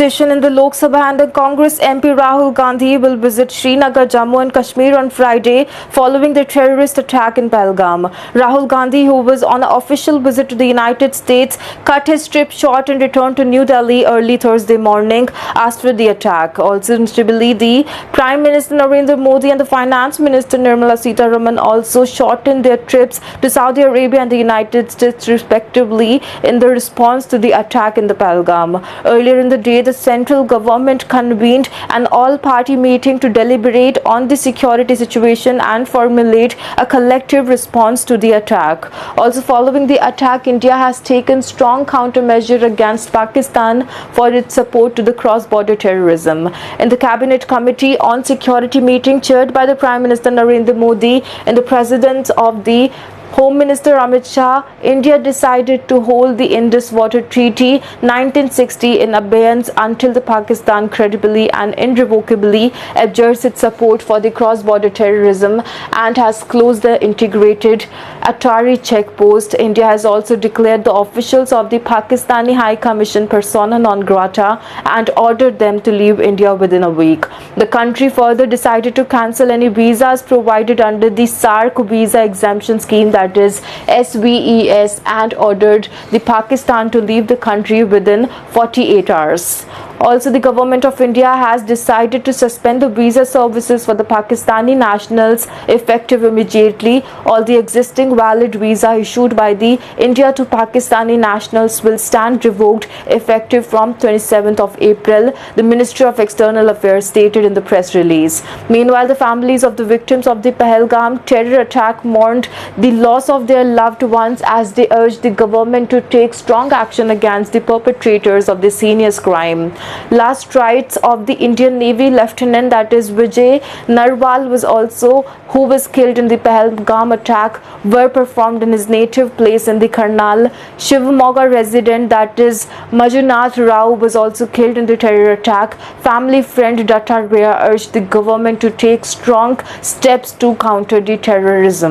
In the Lok Sabha and the Congress MP Rahul Gandhi will visit Srinagar, Jammu and Kashmir on Friday following the terrorist attack in Pahalgam. Rahul Gandhi, who was on an official visit to the United States, cut his trip short and returned to New Delhi early Thursday morning after the attack. Also, notably, the Prime Minister Narendra Modi and the Finance Minister Nirmala Sitharaman also shortened their trips to Saudi Arabia and the United States respectively in the response to the attack in the Pahalgam. Earlier in the day, the central government convened an all-party meeting to deliberate on the security situation and formulate a collective response to the attack. Also, following the attack, India has taken strong countermeasure against Pakistan for its support to the cross-border terrorism. In the Cabinet Committee on Security meeting chaired by the Prime Minister Narendra Modi and the President of the Home Minister Amit Shah, India decided to hold the Indus Water Treaty 1960 in abeyance until the Pakistan credibly and irrevocably abjures its support for the cross-border terrorism and has closed the integrated Atari checkpost. India has also declared the officials of the Pakistani High Commission persona non grata and ordered them to leave India within a week. The country further decided to cancel any visas provided under the SAARC visa exemption scheme, that is SVES, and ordered the Pakistan to leave the country within 48 hours. Also, the government of India has decided to suspend the visa services for the Pakistani nationals effective immediately. All the existing valid visa issued by the India to Pakistani nationals will stand revoked effective from 27th of April, the Ministry of External Affairs stated in the press release. Meanwhile, the families of the victims of the Pahalgam terror attack mourned the loss of their loved ones as they urged the government to take strong action against the perpetrators of this heinous crime. Last rites of the Indian Navy Lieutenant, that is Vijay Narwal, who was killed in the Pahalgam attack, were performed in his native place in the Karnal. Shivamogga resident, that is Manjunath Rao, was also killed in the terror attack. Family friend Datta Rea urged the government to take strong steps to counter the terrorism.